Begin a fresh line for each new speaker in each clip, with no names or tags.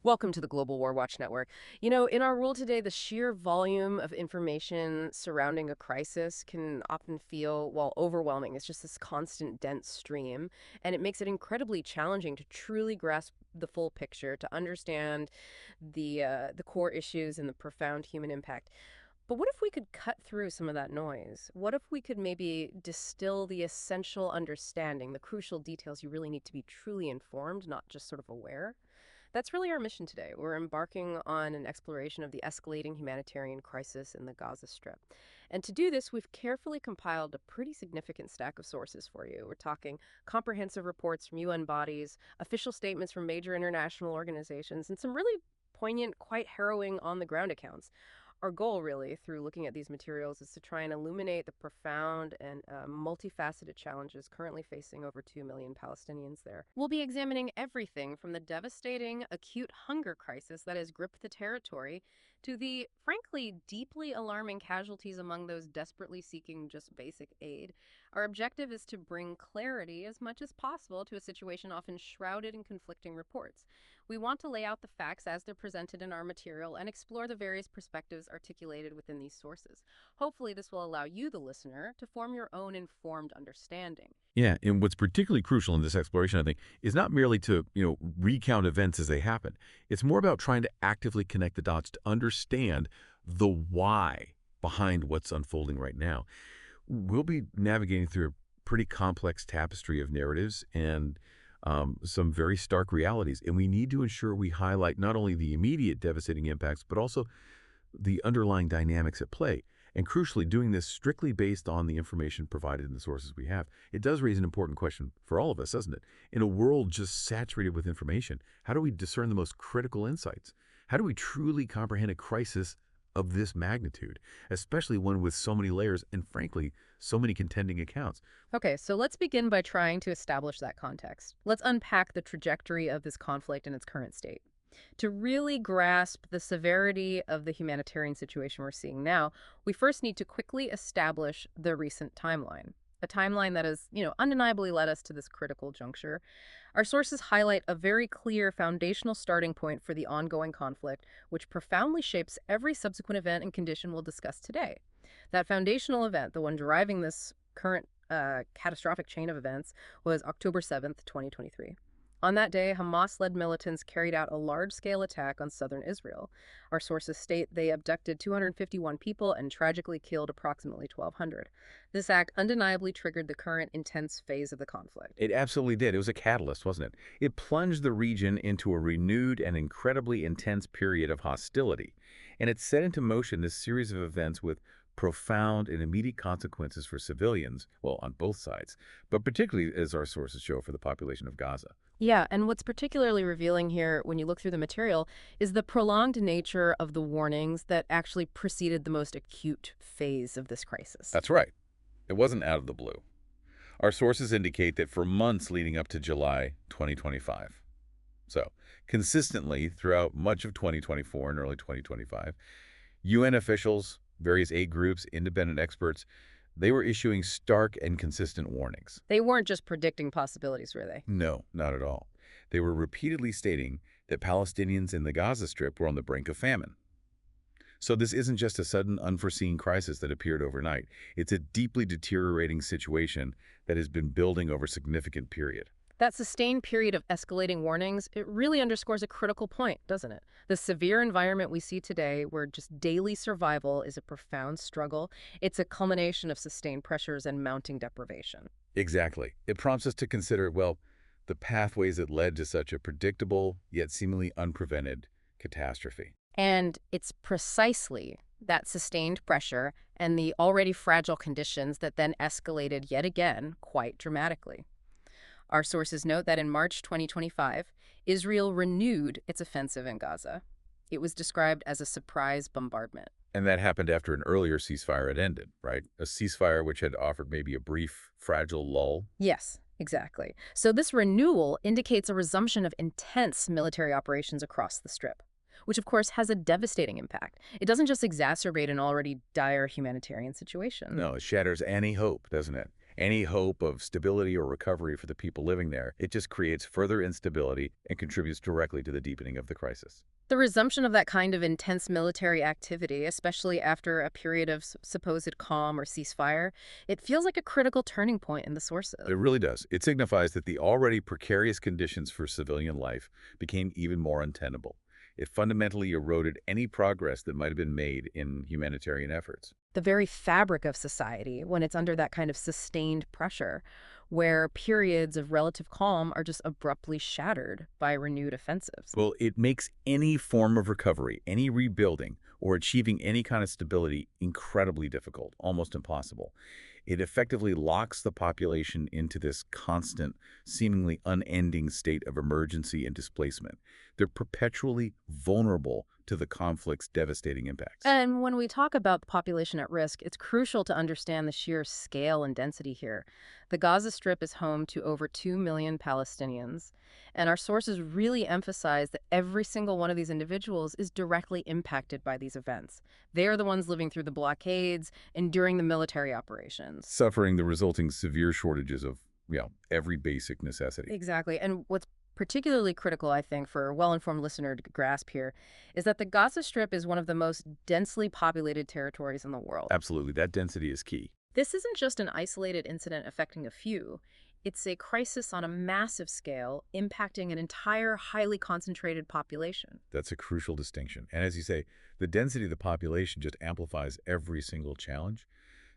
Welcome to the Global WarWatch Network. In our world today, the sheer volume of information surrounding a crisis can often feel, well, overwhelming. It's just this constant, dense stream, and it makes it incredibly challenging to truly grasp the full picture, to understand the core issues and the profound human impact. But what if we could cut through some of that noise? What if we could maybe distill the essential understanding, the crucial details you really need to be truly informed, not just sort of aware? That's really our mission today. We're embarking on an exploration of the escalating humanitarian crisis in the Gaza Strip. And to do this, we've carefully compiled a pretty significant stack of sources for you. We're talking comprehensive reports from UN bodies, official statements from major international organizations, and some really poignant, quite harrowing on the ground accounts. Our goal, really, through looking at these materials, is to try and illuminate the profound and multifaceted challenges currently facing over 2 million Palestinians there. We'll be examining everything from the devastating acute hunger crisis that has gripped the territory to the, frankly, deeply alarming casualties among those desperately seeking just basic aid. Our objective is to bring clarity as much as possible to a situation often shrouded in conflicting reports. We want to lay out the facts as they're presented in our material and explore the various perspectives articulated within these sources. Hopefully, this will allow you, the listener, to form your own informed understanding.
Yeah, and what's particularly crucial in this exploration, I think, is not merely to, recount events as they happen. It's more about trying to actively connect the dots to understand the why behind what's unfolding right now. We'll be navigating through a pretty complex tapestry of narratives and some very stark realities, and we need to ensure we highlight not only the immediate devastating impacts, but also the underlying dynamics at play. And crucially, doing this strictly based on the information provided in the sources we have. It does raise an important question for all of us, doesn't it? In a world just saturated with information, how do we discern the most critical insights? How do we truly comprehend a crisis of this magnitude, especially one with so many layers and, frankly, so many contending accounts?
Okay, so let's begin by trying to establish that context. Let's unpack the trajectory of this conflict in its current state. To really grasp the severity of the humanitarian situation we're seeing now, we first need to quickly establish the recent timeline. A timeline that has, undeniably led us to this critical juncture. Our sources highlight a very clear foundational starting point for the ongoing conflict, which profoundly shapes every subsequent event and condition we'll discuss today. That foundational event, the one driving this current catastrophic chain of events, was October 7th, 2023. On that day, Hamas-led militants carried out a large-scale attack on southern Israel. Our sources state they abducted 251 people and tragically killed approximately 1,200. This act undeniably triggered the current intense phase of the conflict.
It absolutely did. It was a catalyst, wasn't it? It plunged the region into a renewed and incredibly intense period of hostility, and it set into motion this series of events with profound and immediate consequences for civilians, well, on both sides, but particularly, as our sources show, for the population of Gaza.
Yeah, and what's particularly revealing here when you look through the material is the prolonged nature of the warnings that actually preceded the most acute phase of this crisis.
That's right. It wasn't out of the blue. Our sources indicate that for months leading up to July 2025, so consistently throughout much of 2024 and early 2025, UN officials, various aid groups, independent experts, they were issuing stark and consistent warnings.
They weren't just predicting possibilities, were they?
No, not at all. They were repeatedly stating that Palestinians in the Gaza Strip were on the brink of famine. So this isn't just a sudden, unforeseen crisis that appeared overnight. It's a deeply deteriorating situation that has been building over a significant period.
That sustained period of escalating warnings, it really underscores a critical point, doesn't it? The severe environment we see today, where just daily survival is a profound struggle, it's a culmination of sustained pressures and mounting deprivation.
Exactly. It prompts us to consider, well, the pathways that led to such a predictable, yet seemingly unprevented catastrophe.
And it's precisely that sustained pressure and the already fragile conditions that then escalated yet again quite dramatically. Our sources note that in March 2025, Israel renewed its offensive in Gaza. It was described as a surprise bombardment.
And that happened after an earlier ceasefire had ended, right? A ceasefire which had offered maybe a brief, fragile lull.
Yes, exactly. So this renewal indicates a resumption of intense military operations across the Strip, which of course has a devastating impact. It doesn't just exacerbate an already dire humanitarian situation.
No, it shatters any hope, doesn't it? Any hope of stability or recovery for the people living there, it just creates further instability and contributes directly to the deepening of the crisis.
The resumption of that kind of intense military activity, especially after a period of supposed calm or ceasefire, it feels like a critical turning point in the sources.
It really does. It signifies that the already precarious conditions for civilian life became even more untenable. It fundamentally eroded any progress that might have been made in humanitarian efforts.
The very fabric of society, when it's under that kind of sustained pressure, where periods of relative calm are just abruptly shattered by renewed offensives.
Well, it makes any form of recovery, any rebuilding, or achieving any kind of stability incredibly difficult, almost impossible. It effectively locks the population into this constant, seemingly unending state of emergency and displacement. They're perpetually vulnerable to the conflict's devastating impacts.
And when we talk about the population at risk, it's crucial to understand the sheer scale and density here. The Gaza Strip is home to over 2 million Palestinians, and our sources really emphasize that every single one of these individuals is directly impacted by these events. They are the ones living through the blockades, enduring the military operations.
Suffering the resulting severe shortages of, every basic necessity.
Exactly. And what's particularly critical, I think, for a well-informed listener to grasp here is that the Gaza Strip is one of the most densely populated territories in the world.
Absolutely, that density is key.
This isn't just an isolated incident affecting a few. It's a crisis on a massive scale, impacting an entire highly concentrated population.
That's a crucial distinction. And as you say, the density of the population just amplifies every single challenge.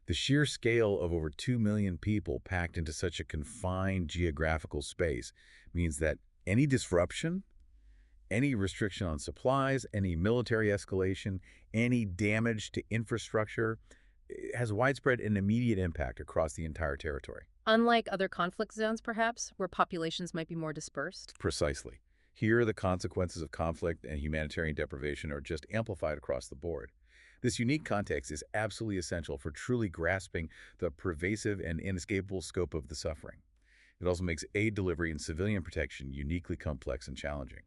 The sheer scale of over 2 million people packed into such a confined geographical space means that any disruption, any restriction on supplies, any military escalation, any damage to infrastructure has widespread and immediate impact across the entire territory.
Unlike other conflict zones, perhaps, where populations might be more dispersed.
Precisely. Here, the consequences of conflict and humanitarian deprivation are just amplified across the board. This unique context is absolutely essential for truly grasping the pervasive and inescapable scope of the suffering. It also makes aid delivery and civilian protection uniquely complex and challenging.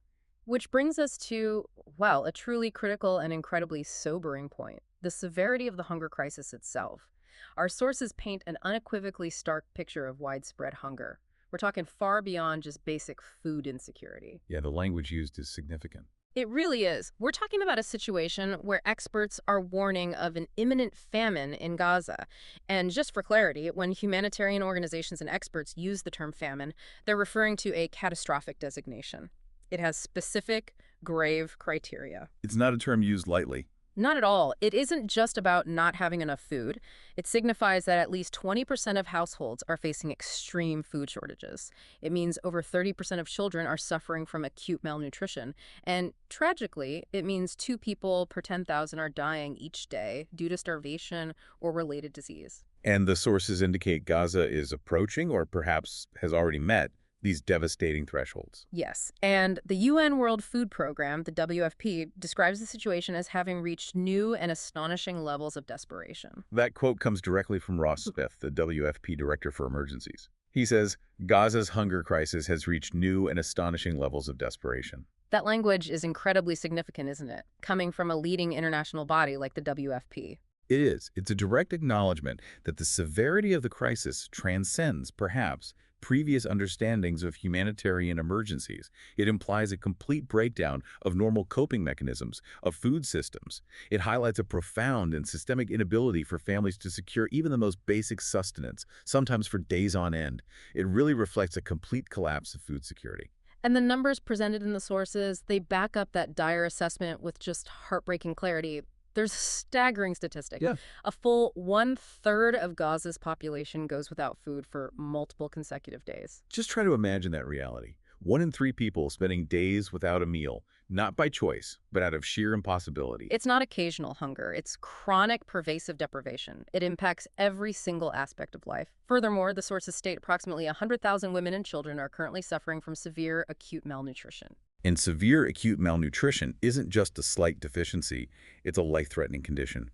Which brings us to, well, a truly critical and incredibly sobering point: the severity of the hunger crisis itself. Our sources paint an unequivocally stark picture of widespread hunger. We're talking far beyond just basic food insecurity.
Yeah, the language used is significant.
It really is. We're talking about a situation where experts are warning of an imminent famine in Gaza. And just for clarity, when humanitarian organizations and experts use the term famine, they're referring to a catastrophic designation. It has specific, grave criteria.
It's not a term used lightly.
Not at all. It isn't just about not having enough food. It signifies that at least 20% of households are facing extreme food shortages. It means over 30% of children are suffering from acute malnutrition. And tragically, it means 2 people per 10,000 are dying each day due to starvation or related disease.
And the sources indicate Gaza is approaching, or perhaps has already met, these devastating thresholds.
Yes, and the UN World Food Program, the WFP, describes the situation as having reached new and astonishing levels of desperation.
That quote comes directly from Ross Smith, the WFP Director for Emergencies. He says, Gaza's hunger crisis has reached new and astonishing levels of desperation.
That language is incredibly significant, isn't it? Coming from a leading international body like the WFP.
It is. It's a direct acknowledgement that the severity of the crisis transcends, perhaps, previous understandings of humanitarian emergencies. It implies a complete breakdown of normal coping mechanisms, of food systems. It highlights a profound and systemic inability for families to secure even the most basic sustenance, sometimes for days on end. It really reflects a complete collapse of food security.
And the numbers presented in the sources, they back up that dire assessment with just heartbreaking clarity. There's a staggering statistic.
Yeah.
A full 1/3 of Gaza's population goes without food for multiple consecutive days.
Just try to imagine that reality. 1 in 3 people spending days without a meal, not by choice, but out of sheer impossibility.
It's not occasional hunger. It's chronic, pervasive deprivation. It impacts every single aspect of life. Furthermore, the sources state approximately 100,000 women and children are currently suffering from severe acute malnutrition.
And severe acute malnutrition isn't just a slight deficiency, it's a life-threatening condition.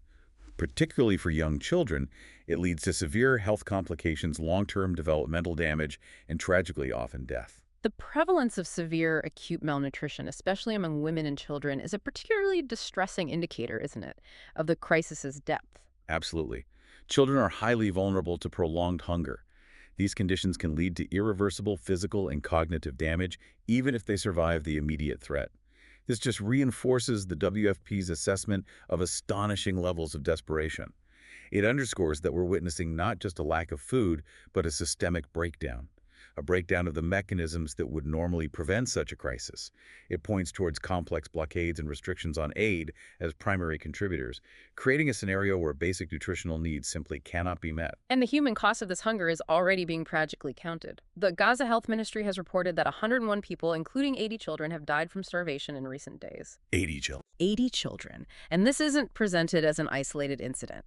Particularly for young children, it leads to severe health complications, long-term developmental damage, and tragically often death.
The prevalence of severe acute malnutrition, especially among women and children, is a particularly distressing indicator, isn't it, of the crisis's depth?
Absolutely. Children are highly vulnerable to prolonged hunger. These conditions can lead to irreversible physical and cognitive damage, even if they survive the immediate threat. This just reinforces the WFP's assessment of astonishing levels of desperation. It underscores that we're witnessing not just a lack of food, but a systemic breakdown. A breakdown of the mechanisms that would normally prevent such a crisis. It points towards complex blockades and restrictions on aid as primary contributors, creating a scenario where basic nutritional needs simply cannot be met.
And the human cost of this hunger is already being tragically counted. The Gaza Health Ministry has reported that 101 people, including 80 children, have died from starvation in recent days.
80 children.
80 children. And this isn't presented as an isolated incident.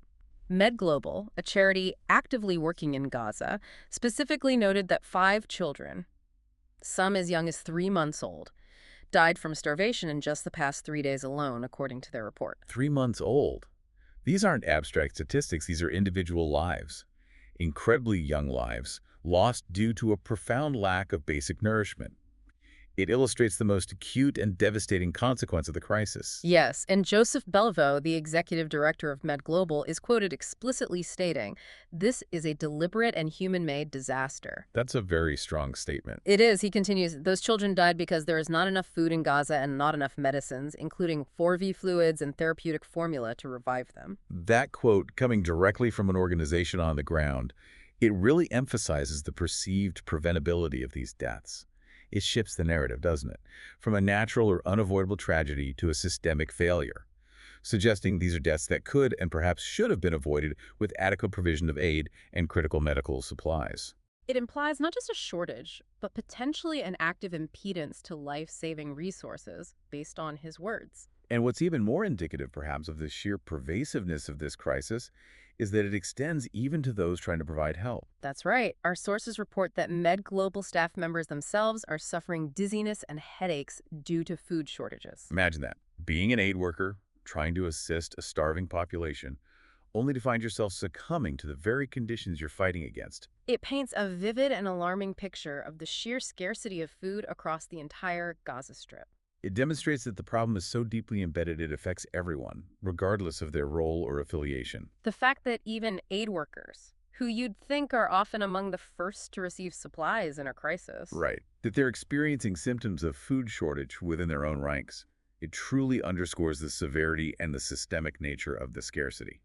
Global, a charity actively working in Gaza, specifically noted that 5 children, some as young as 3 months old, died from starvation in just the past 3 days alone, according to their report.
3 months old. These aren't abstract statistics, these are individual lives. Incredibly young lives, lost due to a profound lack of basic nourishment. It illustrates the most acute and devastating consequence of the crisis.
Yes, and Joseph Belvo, the executive director of Global, is quoted explicitly stating, "This is a deliberate and human-made disaster."
That's a very strong statement.
It is, he continues, "Those children died because there is not enough food in Gaza and not enough medicines, including 4V fluids and therapeutic formula to revive them."
That quote, coming directly from an organization on the ground, it really emphasizes the perceived preventability of these deaths. It shifts the narrative, doesn't it? From a natural or unavoidable tragedy to a systemic failure, suggesting these are deaths that could and perhaps should have been avoided with adequate provision of aid and critical medical supplies.
It implies not just a shortage, but potentially an active impedance to life-saving resources, based on his words.
And what's even more indicative, perhaps, of the sheer pervasiveness of this crisis is that it extends even to those trying to provide help.
That's right. Our sources report that Global staff members themselves are suffering dizziness and headaches due to food shortages.
Imagine that. Being an aid worker, trying to assist a starving population, only to find yourself succumbing to the very conditions you're fighting against.
It paints a vivid and alarming picture of the sheer scarcity of food across the entire Gaza Strip.
It demonstrates that the problem is so deeply embedded it affects everyone, regardless of their role or affiliation.
The fact that even aid workers, who you'd think are often among the first to receive supplies in a crisis.
Right. That they're experiencing symptoms of food shortage within their own ranks. It truly underscores the severity and the systemic nature of the scarcity.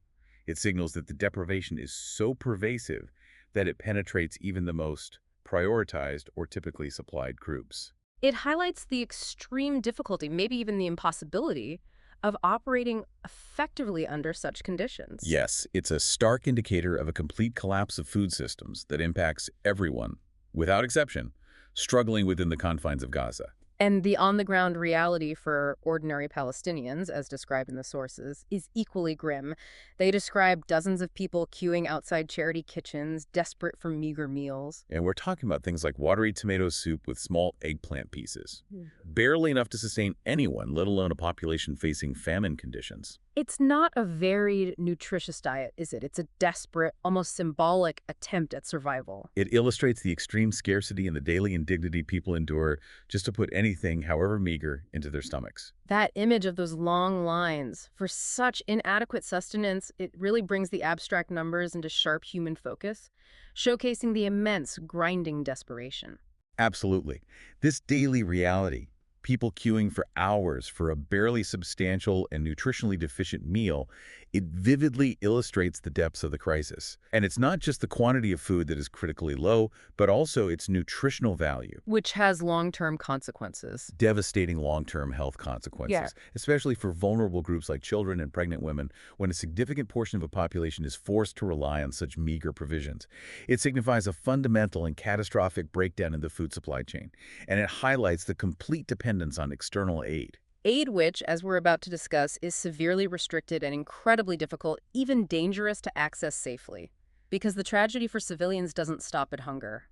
It signals that the deprivation is so pervasive that it penetrates even the most prioritized or typically supplied groups.
It highlights the extreme difficulty, maybe even the impossibility, of operating effectively under such conditions.
Yes, it's a stark indicator of a complete collapse of food systems that impacts everyone, without exception, struggling within the confines of Gaza.
And the on-the-ground reality for ordinary Palestinians, as described in the sources, is equally grim. They describe dozens of people queuing outside charity kitchens, desperate for meager meals.
And we're talking about things like watery tomato soup with small eggplant pieces. Barely enough to sustain anyone, let alone a population facing famine conditions.
It's not a very nutritious diet, is it? It's a desperate, almost symbolic attempt at survival.
It illustrates the extreme scarcity and the daily indignity people endure just to put anything, however meager, into their stomachs.
That image of those long lines for such inadequate sustenance, it really brings the abstract numbers into sharp human focus, showcasing the immense, grinding desperation.
Absolutely. This daily reality, people queuing for hours for a barely substantial and nutritionally deficient meal, it vividly illustrates the depths of the crisis. And it's not just the quantity of food that is critically low, but also its nutritional value.
Which has long-term consequences.
Devastating long-term health consequences,
Yeah.
especially for vulnerable groups like children and pregnant women, when a significant portion of a population is forced to rely on such meager provisions. It signifies a fundamental and catastrophic breakdown in the food supply chain, and it highlights the complete dependence on external aid.
Aid which, as we're about to discuss, is severely restricted and incredibly difficult, even dangerous to access safely. Because the tragedy for civilians doesn't stop at hunger.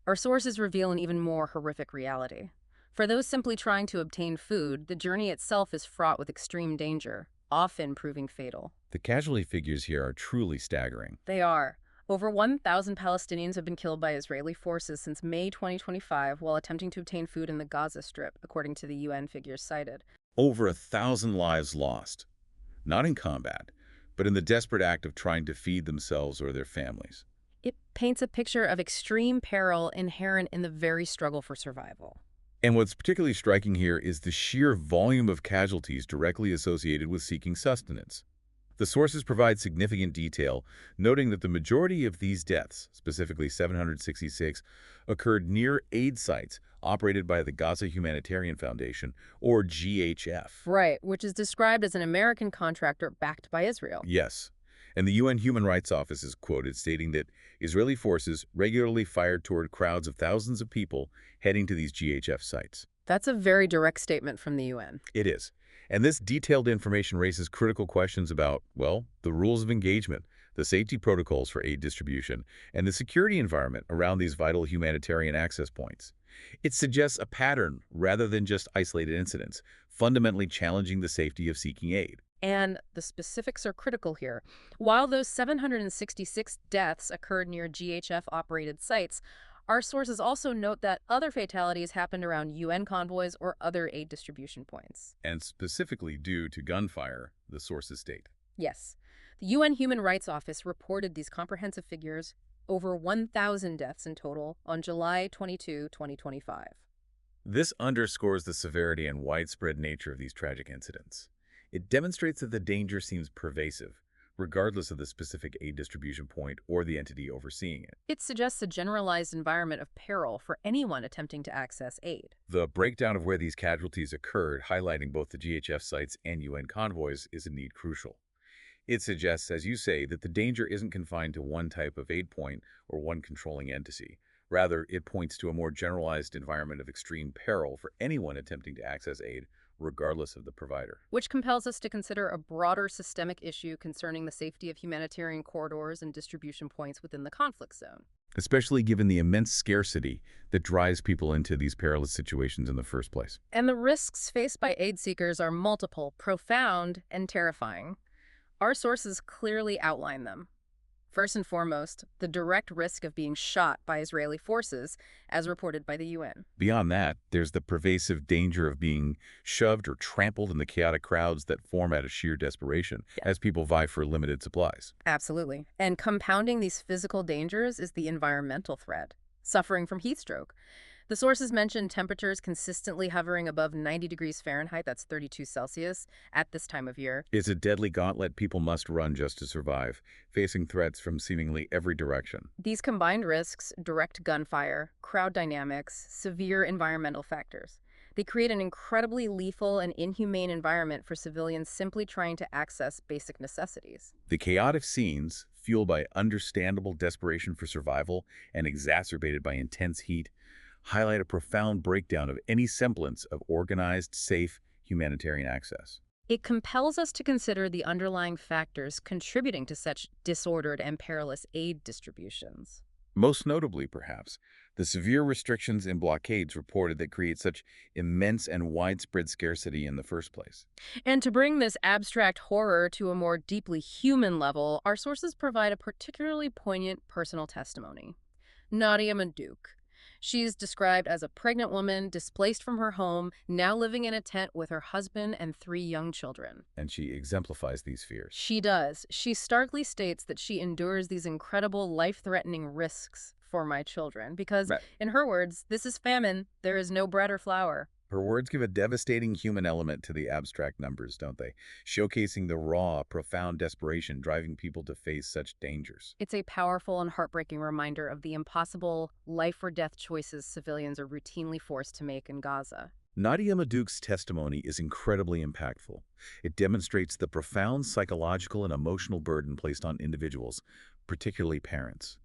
Our sources reveal an even more horrific reality. For those simply trying to obtain food, the journey itself is fraught with extreme danger, often proving fatal.
The casualty figures here are truly staggering.
They are. Over 1,000 Palestinians have been killed by Israeli forces since May 2025 while attempting to obtain food in the Gaza Strip, according to the UN figures cited.
Over 1,000 lives lost, not in combat, but in the desperate act of trying to feed themselves or their families.
It paints a picture of extreme peril inherent in the very struggle for survival.
And what's particularly striking here is the sheer volume of casualties directly associated with seeking sustenance. The sources provide significant detail, noting that the majority of these deaths, specifically 766, occurred near aid sites operated by the Gaza Humanitarian Foundation, or GHF.
Right, which is described as an American contractor backed by Israel.
Yes. And the UN Human Rights Office is quoted stating that Israeli forces regularly fired toward crowds of thousands of people heading to these GHF sites.
That's a very direct statement from the UN.
It is. And this detailed information raises critical questions about, well, the rules of engagement, the safety protocols for aid distribution, and the security environment around these vital humanitarian access points. It suggests a pattern rather than just isolated incidents, fundamentally challenging the safety of seeking aid.
And the specifics are critical here. While those 766 deaths occurred near GHF-operated sites, our sources also note that other fatalities happened around UN convoys or other aid distribution points.
And specifically due to gunfire, the sources state.
Yes, the UN Human Rights Office reported these comprehensive figures, over 1,000 deaths in total, on July 22, 2025.
This underscores the severity and widespread nature of these tragic incidents. It demonstrates that the danger seems pervasive, regardless of the specific aid distribution point or the entity overseeing it.
It suggests a generalized environment of peril for anyone attempting to access aid.
The breakdown of where these casualties occurred, highlighting both the GHF sites and UN convoys, is indeed crucial. It suggests, as you say, that the danger isn't confined to one type of aid point or one controlling entity. Rather, it points to a more generalized environment of extreme peril for anyone attempting to access aid, regardless of the provider.
Which compels us to consider a broader systemic issue concerning the safety of humanitarian corridors and distribution points within the conflict zone.
Especially given the immense scarcity that drives people into these perilous situations in the first place.
And the risks faced by aid seekers are multiple, profound, and terrifying. Our sources clearly outline them. First and foremost, the direct risk of being shot by Israeli forces, as reported by the UN.
Beyond that, there's the pervasive danger of being shoved or trampled in the chaotic crowds that form out of sheer desperation as people vie for limited supplies.
Absolutely. And compounding these physical dangers is the environmental threat, suffering from heat stroke. The sources mention temperatures consistently hovering above 90 degrees Fahrenheit, that's 32 Celsius, at this time of year.
It's a deadly gauntlet people must run just to survive, facing threats from seemingly every direction.
These combined risks, direct gunfire, crowd dynamics, severe environmental factors. They create an incredibly lethal and inhumane environment for civilians simply trying to access basic necessities.
The chaotic scenes, fueled by understandable desperation for survival and exacerbated by intense heat, highlight a profound breakdown of any semblance of organized, safe humanitarian access.
It compels us to consider the underlying factors contributing to such disordered and perilous aid distributions.
Most notably, perhaps, the severe restrictions and blockades reported that create such immense and widespread scarcity in the first place.
And to bring this abstract horror to a more deeply human level, our sources provide a particularly poignant personal testimony. Nadia Madouk. She's described as a pregnant woman displaced from her home, now living in a tent with her husband and 3 young children.
And she exemplifies these fears.
She does. She starkly states that she endures these incredible life-threatening risks for my children because,
Right.
in her words, this is famine. There is no bread or flour.
Her words give a devastating human element to the abstract numbers, don't they? Showcasing the raw, profound desperation driving people to face such dangers.
It's a powerful and heartbreaking reminder of the impossible life-or-death choices civilians are routinely forced to make in Gaza.
Nadia Madouk's testimony is incredibly impactful. It demonstrates the profound psychological and emotional burden placed on individuals, particularly parents.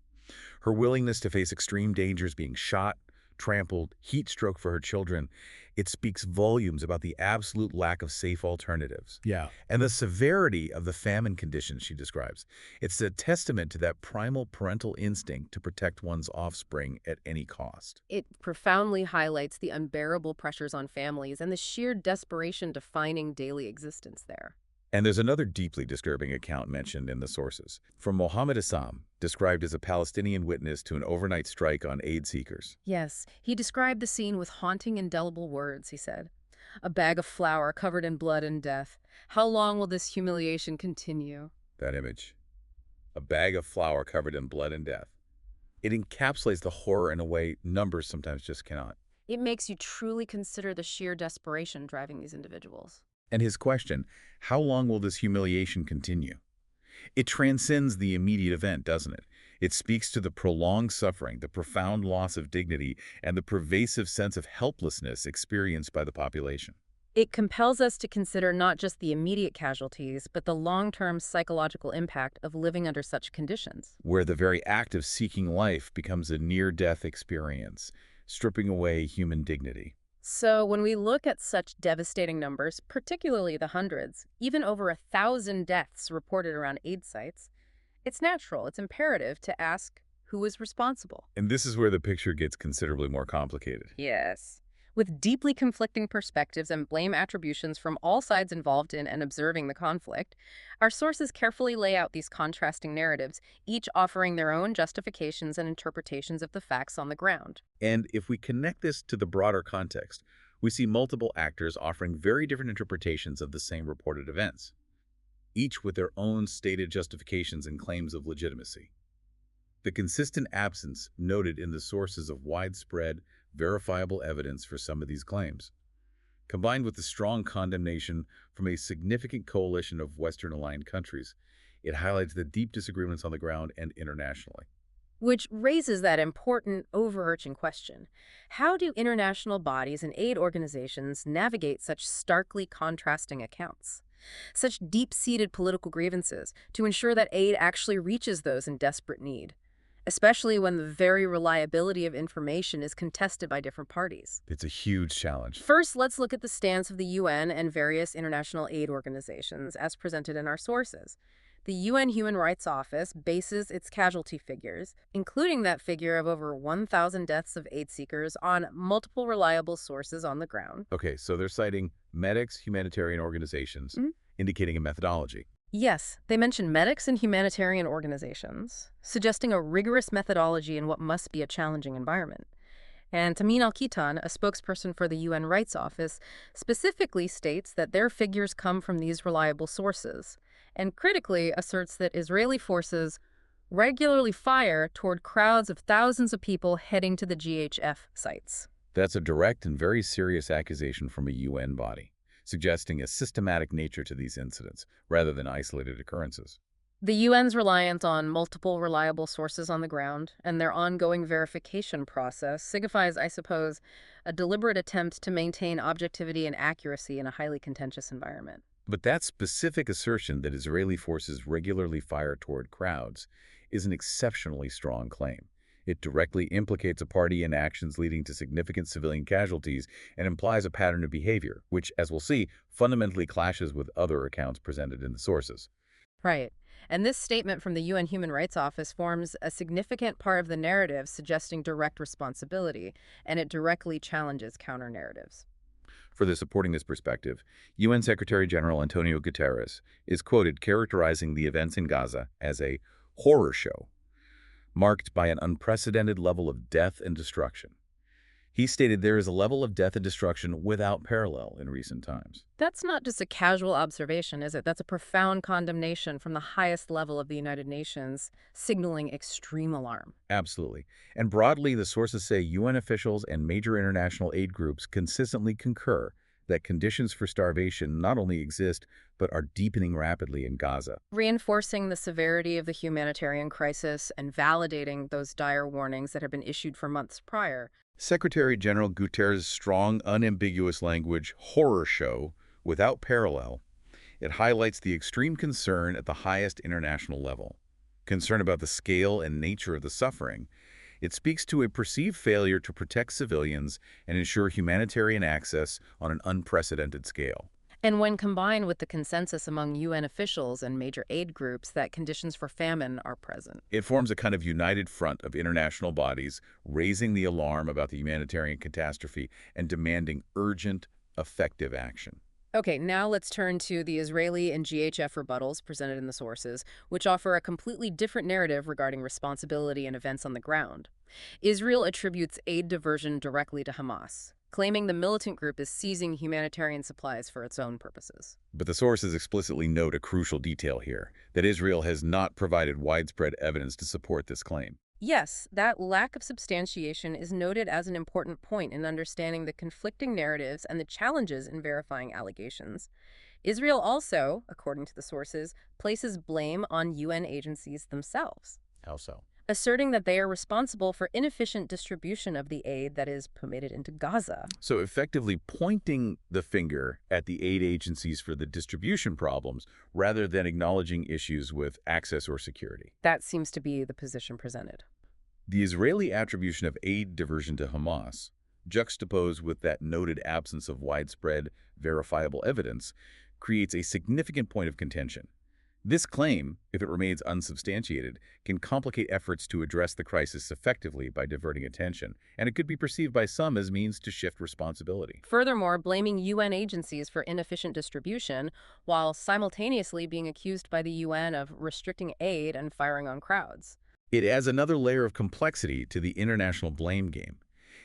Her willingness to face extreme dangers, being shot, trampled, heat stroke for her children, it speaks volumes about the absolute lack of safe alternatives.
Yeah.
And the severity of the famine conditions she describes. It's a testament to that primal parental instinct to protect one's offspring at any cost.
It profoundly highlights the unbearable pressures on families and the sheer desperation defining daily existence there.
And there's another deeply disturbing account mentioned in the sources, from Mohammed Assam, described as a Palestinian witness to an overnight strike on aid seekers.
Yes, he described the scene with haunting, indelible words, he said. A bag of flour covered in blood and death. How long will this humiliation continue?
That image. A bag of flour covered in blood and death. It encapsulates the horror in a way numbers sometimes just cannot.
It makes you truly consider the sheer desperation driving these individuals.
And his question, how long will this humiliation continue? It transcends the immediate event, doesn't it? It speaks to the prolonged suffering, the profound loss of dignity, and the pervasive sense of helplessness experienced by the population.
It compels us to consider not just the immediate casualties, but the long-term psychological impact of living under such conditions.
Where the very act of seeking life becomes a near-death experience, stripping away human dignity.
So when we look at such devastating numbers, particularly the hundreds, even over 1,000 deaths reported around aid sites, it's natural, it's imperative to ask who is responsible.
And this is where the picture gets considerably more complicated.
Yes. With deeply conflicting perspectives and blame attributions from all sides involved in and observing the conflict, our sources carefully lay out these contrasting narratives, each offering their own justifications and interpretations of the facts on the ground.
And if we connect this to the broader context, we see multiple actors offering very different interpretations of the same reported events, each with their own stated justifications and claims of legitimacy. The consistent absence noted in the sources of widespread, verifiable evidence for some of these claims, combined with the strong condemnation from a significant coalition of Western-aligned countries, it highlights the deep disagreements on the ground and internationally.
Which raises that important, overarching question. How do international bodies and aid organizations navigate such starkly contrasting accounts? Such deep-seated political grievances to ensure that aid actually reaches those in desperate need, especially when the very reliability of information is contested by different parties.
It's a huge challenge.
First, let's look at the stance of the UN and various international aid organizations as presented in our sources. The UN Human Rights Office bases its casualty figures, including that figure of over 1,000 deaths of aid seekers, on multiple reliable sources on the ground.
Okay, so they're citing medics, humanitarian organizations, indicating a methodology.
Yes, they mention medics and humanitarian organizations, suggesting a rigorous methodology in what must be a challenging environment. And Tamin Al-Khitan, a spokesperson for the UN Rights Office, specifically states that their figures come from these reliable sources, and critically asserts that Israeli forces regularly fire toward crowds of thousands of people heading to the GHF sites.
That's a direct and very serious accusation from a UN body, suggesting a systematic nature to these incidents, rather than isolated occurrences.
The UN's reliance on multiple reliable sources on the ground and their ongoing verification process signifies, I suppose, a deliberate attempt to maintain objectivity and accuracy in a highly contentious environment.
But that specific assertion that Israeli forces regularly fire toward crowds is an exceptionally strong claim. It directly implicates a party in actions leading to significant civilian casualties and implies a pattern of behavior, which, as we'll see, fundamentally clashes with other accounts presented in the sources.
Right. And this statement from the UN Human Rights Office forms a significant part of the narrative suggesting direct responsibility, and it directly challenges counter-narratives.
Further supporting this perspective, UN Secretary General Antonio Guterres is quoted characterizing the events in Gaza as a horror show, marked by an unprecedented level of death and destruction. He stated there is a level of death and destruction without parallel in recent times.
That's not just a casual observation, is it? That's a profound condemnation from the highest level of the United Nations, signaling extreme alarm.
Absolutely. And broadly, the sources say UN officials and major international aid groups consistently concur that conditions for starvation not only exist, but are deepening rapidly in Gaza.
Reinforcing the severity of the humanitarian crisis and validating those dire warnings that had been issued for months prior.
Secretary General Guterres' strong, unambiguous language, horror show, without parallel, it highlights the extreme concern at the highest international level. Concern about the scale and nature of the suffering. It speaks to a perceived failure to protect civilians and ensure humanitarian access on an unprecedented scale.
And when combined with the consensus among UN officials and major aid groups that conditions for famine are present.
It forms a kind of united front of international bodies, raising the alarm about the humanitarian catastrophe and demanding urgent, effective action.
Okay, now let's turn to the Israeli and GHF rebuttals presented in the sources, which offer a completely different narrative regarding responsibility and events on the ground. Israel attributes aid diversion directly to Hamas, claiming the militant group is seizing humanitarian supplies for its own purposes.
But the sources explicitly note a crucial detail here, that Israel has not provided widespread evidence to support this claim.
Yes, that lack of substantiation is noted as an important point in understanding the conflicting narratives and the challenges in verifying allegations. Israel also, according to the sources, places blame on UN agencies themselves,
How so?
asserting that they are responsible for inefficient distribution of the aid that is permitted into Gaza.
So effectively pointing the finger at the aid agencies for the distribution problems rather than acknowledging issues with access or security.
That seems to be the position presented.
The Israeli attribution of aid diversion to Hamas, juxtaposed with that noted absence of widespread, verifiable evidence, creates a significant point of contention. This claim, if it remains unsubstantiated, can complicate efforts to address the crisis effectively by diverting attention, and it could be perceived by some as means to shift responsibility.
Furthermore, blaming UN agencies for inefficient distribution while simultaneously being accused by the UN of restricting aid and firing on crowds.
It adds another layer of complexity to the international blame game.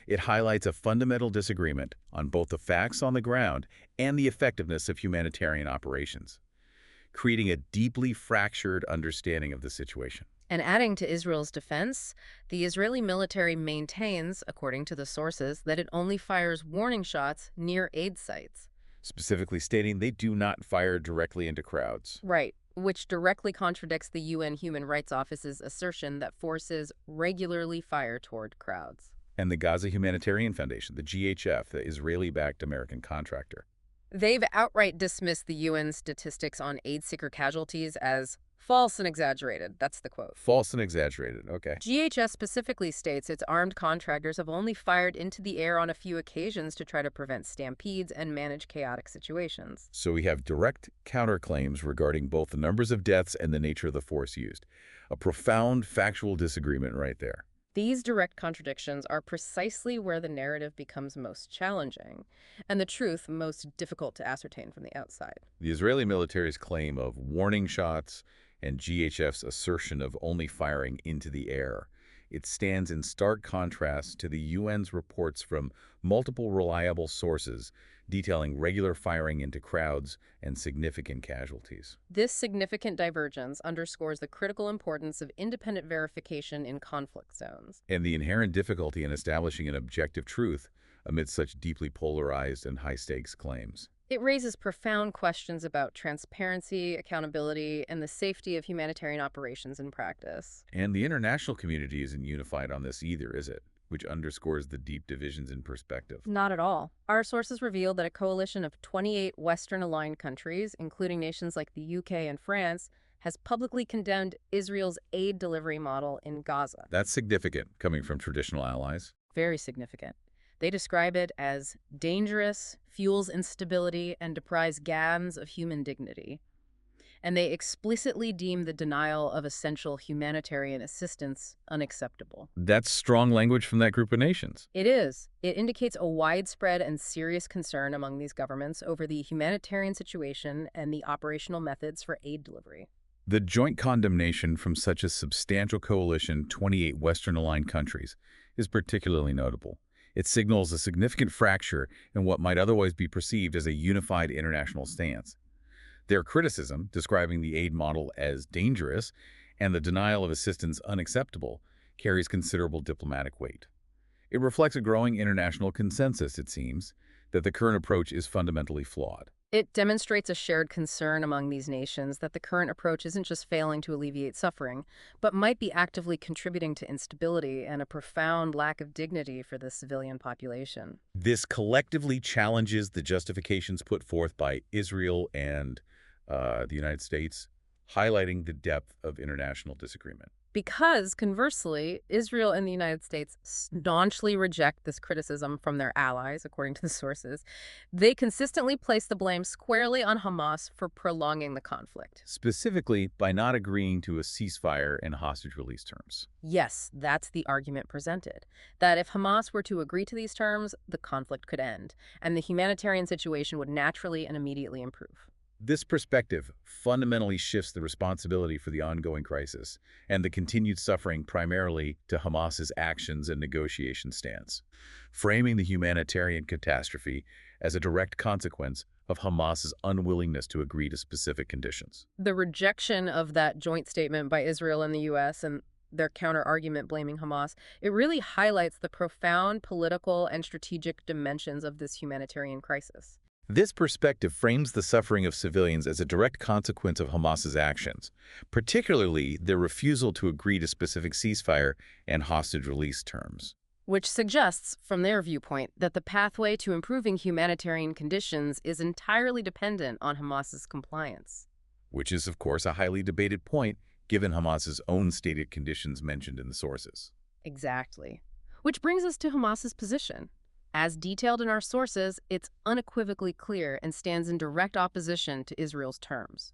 It highlights a fundamental disagreement on both the facts on the ground and the effectiveness of humanitarian operations, creating a deeply fractured understanding of the situation.
And adding to Israel's defense, the Israeli military maintains, according to the sources, that it only fires warning shots near aid sites.
Specifically stating they do not fire directly into crowds.
Right, which directly contradicts the UN Human Rights Office's assertion that forces regularly fire toward crowds.
And the Gaza Humanitarian Foundation, the GHF, the Israeli-backed American contractor.
They've outright dismissed the UN statistics on aid seeker casualties as false and exaggerated. That's the quote.
False and exaggerated, okay.
GHS specifically states its armed contractors have only fired into the air on a few occasions to try to prevent stampedes and manage chaotic situations.
So we have direct counterclaims regarding both the numbers of deaths and the nature of the force used. A profound factual disagreement right there.
These direct contradictions are precisely where the narrative becomes most challenging, and the truth most difficult to ascertain from the outside.
The Israeli military's claim of warning shots and GHF's assertion of only firing into the air. It stands in stark contrast to the UN's reports from multiple reliable sources detailing regular firing into crowds and significant casualties.
This significant divergence underscores the critical importance of independent verification in conflict zones.
And the inherent difficulty in establishing an objective truth amid such deeply polarized and high-stakes claims.
It raises profound questions about transparency, accountability, and the safety of humanitarian operations in practice.
And the international community isn't unified on this either, is it? Which underscores the deep divisions in perspective.
Not at all. Our sources reveal that a coalition of 28 Western-aligned countries, including nations like the UK and France, has publicly condemned Israel's aid delivery model in Gaza.
That's significant, coming from traditional allies.
Very significant. They describe it as dangerous, fuels instability, and deprives Gazans of human dignity. And they explicitly deem the denial of essential humanitarian assistance unacceptable.
That's strong language from that group of nations.
It is. It indicates a widespread and serious concern among these governments over the humanitarian situation and the operational methods for aid delivery.
The joint condemnation from such a substantial coalition, 28 Western-aligned countries, is particularly notable. It signals a significant fracture in what might otherwise be perceived as a unified international stance. Their criticism, describing the aid model as dangerous and the denial of assistance unacceptable, carries considerable diplomatic weight. It reflects a growing international consensus, it seems, that the current approach is fundamentally flawed.
It demonstrates a shared concern among these nations that the current approach isn't just failing to alleviate suffering, but might be actively contributing to instability and a profound lack of dignity for the civilian population.
This collectively challenges the justifications put forth by Israel and the United States, highlighting the depth of international disagreement.
Because, conversely, Israel and the United States staunchly reject this criticism from their allies, according to the sources. They consistently place the blame squarely on Hamas for prolonging the conflict.
Specifically, by not agreeing to a ceasefire and hostage release terms.
Yes, that's the argument presented, that if Hamas were to agree to these terms, the conflict could end, and the humanitarian situation would naturally and immediately improve.
This perspective fundamentally shifts the responsibility for the ongoing crisis and the continued suffering primarily to Hamas's actions and negotiation stance, framing the humanitarian catastrophe as a direct consequence of Hamas's unwillingness to agree to specific conditions.
The rejection of that joint statement by Israel and the U.S. and their counter-argument blaming Hamas, it really highlights the profound political and strategic dimensions of this humanitarian crisis.
This perspective frames the suffering of civilians as a direct consequence of Hamas's actions, particularly their refusal to agree to specific ceasefire and hostage release terms.
Which suggests, from their viewpoint, that the pathway to improving humanitarian conditions is entirely dependent on Hamas's compliance.
Which is, of course, a highly debated point, given Hamas's own stated conditions mentioned in the sources.
Exactly. Which brings us to Hamas's position. As detailed in our sources, it's unequivocally clear and stands in direct opposition to Israel's terms.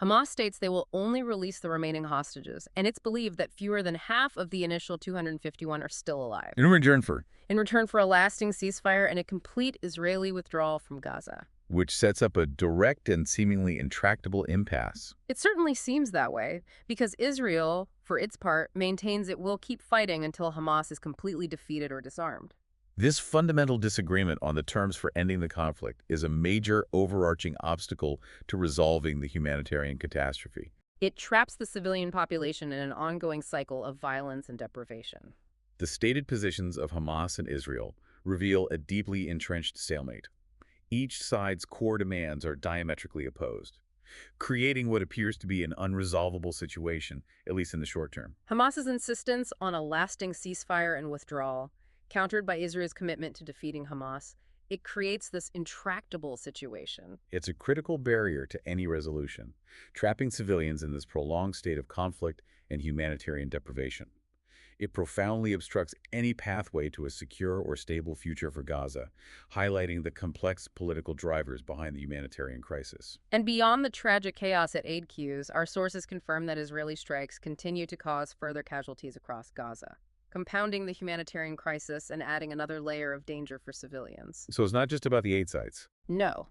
Hamas states they will only release the remaining hostages, and it's believed that fewer than half of the initial 251 are still alive.
In return for?
In return for a lasting ceasefire and a complete Israeli withdrawal from Gaza.
Which sets up a direct and seemingly intractable impasse.
It certainly seems that way, because Israel, for its part, maintains it will keep fighting until Hamas is completely defeated or disarmed.
This fundamental disagreement on the terms for ending the conflict is a major overarching obstacle to resolving the humanitarian catastrophe.
It traps the civilian population in an ongoing cycle of violence and deprivation.
The stated positions of Hamas and Israel reveal a deeply entrenched stalemate. Each side's core demands are diametrically opposed, creating what appears to be an unresolvable situation, at least in the short term.
Hamas's insistence on a lasting ceasefire and withdrawal, countered by Israel's commitment to defeating Hamas, it creates this intractable situation.
It's a critical barrier to any resolution, trapping civilians in this prolonged state of conflict and humanitarian deprivation. It profoundly obstructs any pathway to a secure or stable future for Gaza, highlighting the complex political drivers behind the humanitarian crisis.
And beyond the tragic chaos at aid queues, our sources confirm that Israeli strikes continue to cause further casualties across Gaza, compounding the humanitarian crisis and adding another layer of danger for civilians.
So it's not just about the aid sites.
No.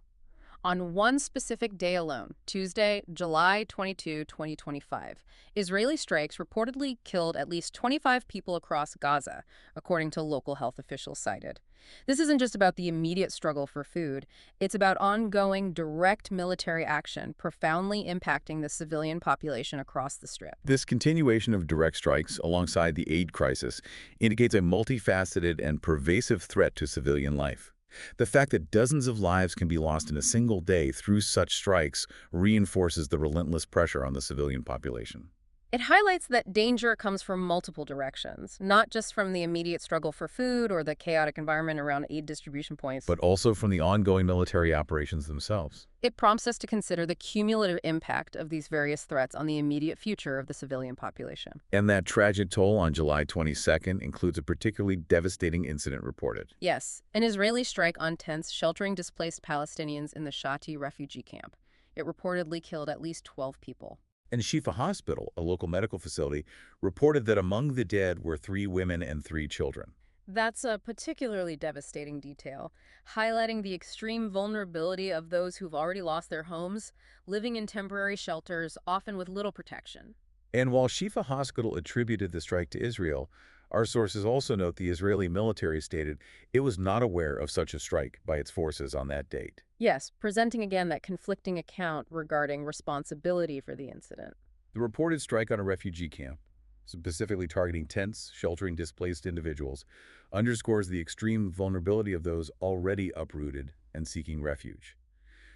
On one specific day alone, Tuesday, July 22, 2025, Israeli strikes reportedly killed at least 25 people across Gaza, according to local health officials cited. This isn't just about the immediate struggle for food. It's about ongoing, direct military action profoundly impacting the civilian population across the Strip.
This continuation of direct strikes alongside the aid crisis indicates a multifaceted and pervasive threat to civilian life. The fact that dozens of lives can be lost in a single day through such strikes reinforces the relentless pressure on the civilian population.
It highlights that danger comes from multiple directions, not just from the immediate struggle for food or the chaotic environment around aid distribution points,
but also from the ongoing military operations themselves.
It prompts us to consider the cumulative impact of these various threats on the immediate future of the civilian population.
And that tragic toll on July 22nd includes a particularly devastating incident reported.
Yes, an Israeli strike on tents sheltering displaced Palestinians in the Shati refugee camp. It reportedly killed at least 12 people.
And Shifa Hospital, a local medical facility, reported that among the dead were 3 women and 3 children.
That's a particularly devastating detail, highlighting the extreme vulnerability of those who've already lost their homes, living in temporary shelters, often with little protection.
And while Shifa Hospital attributed the strike to Israel, our sources also note the Israeli military stated it was not aware of such a strike by its forces on that date.
Yes, presenting again that conflicting account regarding responsibility for the incident.
The reported strike on a refugee camp, specifically targeting tents sheltering displaced individuals, underscores the extreme vulnerability of those already uprooted and seeking refuge.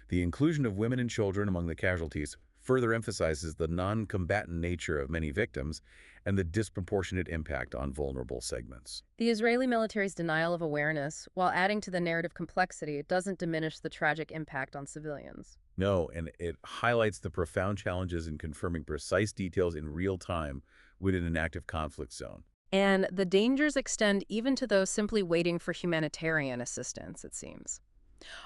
The inclusion of women and children among the casualties further emphasizes the non-combatant nature of many victims and the disproportionate impact on vulnerable segments.
The Israeli military's denial of awareness, while adding to the narrative complexity, doesn't diminish the tragic impact on civilians.
No, and it highlights the profound challenges in confirming precise details in real time within an active conflict zone.
And the dangers extend even to those simply waiting for humanitarian assistance, it seems.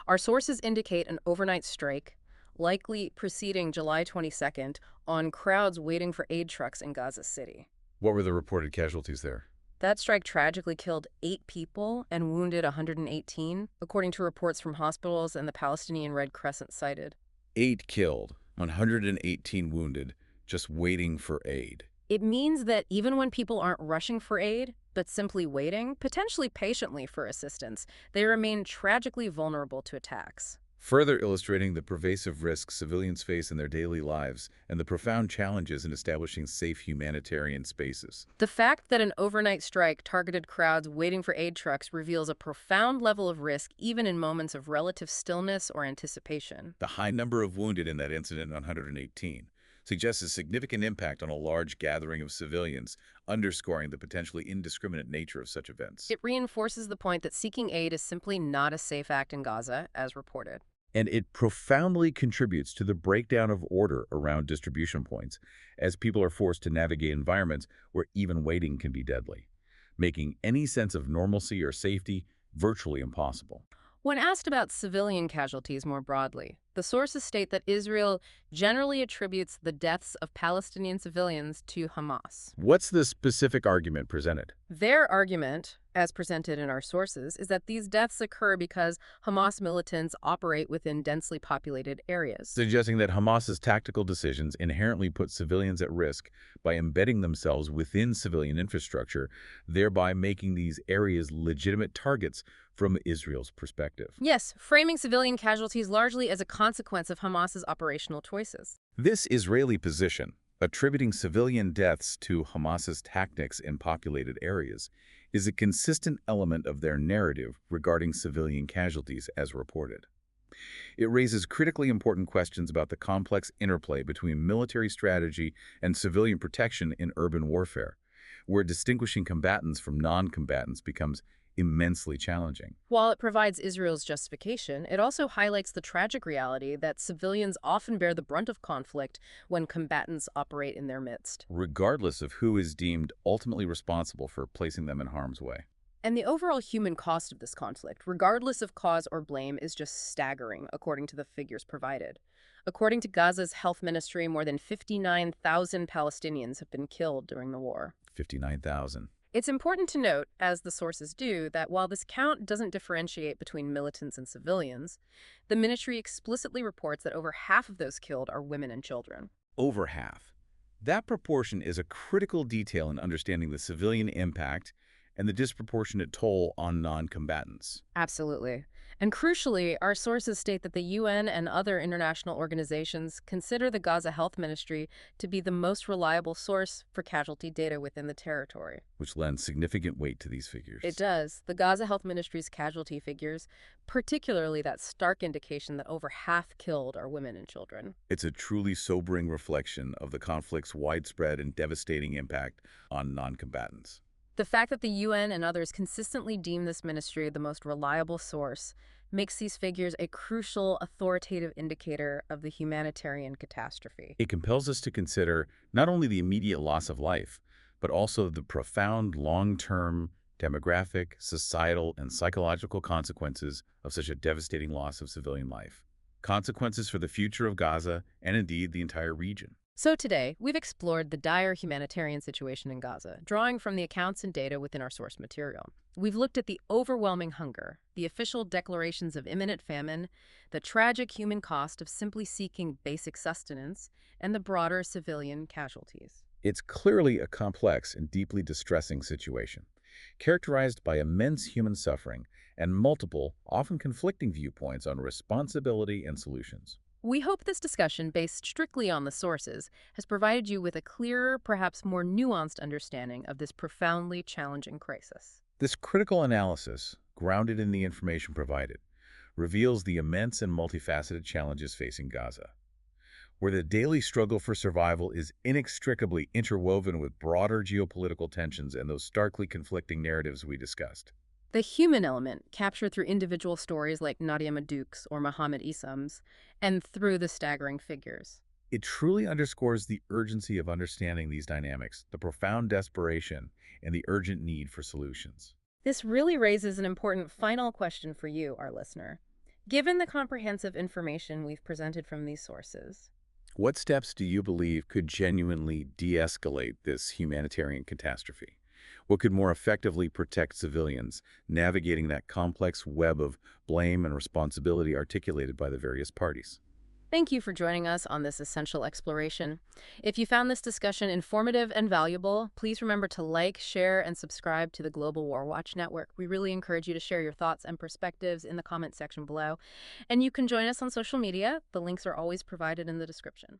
Our sources indicate an overnight strike, likely preceding July 22nd, on crowds waiting for aid trucks in Gaza City.
What were the reported casualties there?
That strike tragically killed 8 people and wounded 118, according to reports from hospitals and the Palestinian Red Crescent cited.
8 killed, 118 wounded, just waiting for aid.
It means that even when people aren't rushing for aid, but simply waiting, potentially patiently for assistance, they remain tragically vulnerable to attacks.
further illustrating the pervasive risks civilians face in their daily lives and the profound challenges in establishing safe humanitarian spaces.
The fact that an overnight strike targeted crowds waiting for aid trucks reveals a profound level of risk even in moments of relative stillness or anticipation.
The high number of wounded in that incident, 118, suggests a significant impact on a large gathering of civilians, underscoring the potentially indiscriminate nature of such events.
It reinforces the point that seeking aid is simply not a safe act in Gaza, as reported.
And it profoundly contributes to the breakdown of order around distribution points, as people are forced to navigate environments where even waiting can be deadly, making any sense of normalcy or safety virtually impossible.
When asked about civilian casualties more broadly, the sources state that Israel generally attributes the deaths of Palestinian civilians to Hamas.
What's the specific argument presented?
Their argument, as presented in our sources, is that these deaths occur because Hamas militants operate within densely populated areas.
Suggesting that Hamas's tactical decisions inherently put civilians at risk by embedding themselves within civilian infrastructure, thereby making these areas legitimate targets from Israel's perspective.
Yes, framing civilian casualties largely as a consequence of Hamas's operational choices.
This Israeli position, attributing civilian deaths to Hamas's tactics in populated areas, is a consistent element of their narrative regarding civilian casualties as reported. It raises critically important questions about the complex interplay between military strategy and civilian protection in urban warfare, where distinguishing combatants from non-combatants becomes immensely challenging.
While it provides Israel's justification, it also highlights the tragic reality that civilians often bear the brunt of conflict when combatants operate in their midst.
Regardless of who is deemed ultimately responsible for placing them in harm's way.
And the overall human cost of this conflict, regardless of cause or blame, is just staggering, according to the figures provided. According to Gaza's health ministry, more than 59,000 Palestinians have been killed during the war.
59,000.
It's important to note, as the sources do, that while this count doesn't differentiate between militants and civilians, the ministry explicitly reports that over half of those killed are women and children.
Over half. That proportion is a critical detail in understanding the civilian impact and the disproportionate toll on non-combatants.
Absolutely. And crucially, our sources state that the UN and other international organizations consider the Gaza Health Ministry to be the most reliable source for casualty data within the territory.
Which lends significant weight to these figures.
It does. The Gaza Health Ministry's casualty figures, particularly that stark indication that over half killed are women and children.
It's a truly sobering reflection of the conflict's widespread and devastating impact on non-combatants.
The fact that the UN and others consistently deem this ministry the most reliable source makes these figures a crucial, authoritative indicator of the humanitarian catastrophe.
It compels us to consider not only the immediate loss of life, but also the profound long-term demographic, societal, and psychological consequences of such a devastating loss of civilian life. Consequences for the future of Gaza and indeed the entire region.
So today, we've explored the dire humanitarian situation in Gaza, drawing from the accounts and data within our source material. We've looked at the overwhelming hunger, the official declarations of imminent famine, the tragic human cost of simply seeking basic sustenance, and the broader civilian casualties.
It's clearly a complex and deeply distressing situation, characterized by immense human suffering and multiple, often conflicting viewpoints on responsibility and solutions.
We hope this discussion, based strictly on the sources, has provided you with a clearer, perhaps more nuanced understanding of this profoundly challenging crisis.
This critical analysis, grounded in the information provided, reveals the immense and multifaceted challenges facing Gaza, where the daily struggle for survival is inextricably interwoven with broader geopolitical tensions and those starkly conflicting narratives we discussed.
The human element, captured through individual stories like Nadia Madouk's or Mohammed Issam's, and through the staggering figures.
It truly underscores the urgency of understanding these dynamics, the profound desperation, and the urgent need for solutions.
This really raises an important final question for you, our listener. Given the comprehensive information we've presented from these sources,
What steps do you believe could genuinely de-escalate this humanitarian catastrophe? What could more effectively protect civilians, navigating that complex web of blame and responsibility articulated by the various parties?
Thank you for joining us on this essential exploration. If you found this discussion informative and valuable, please remember to like, share, and subscribe to the Global WarWatch Network. We really encourage you to share your thoughts and perspectives in the comment section below. And you can join us on social media. The links are always provided in the description.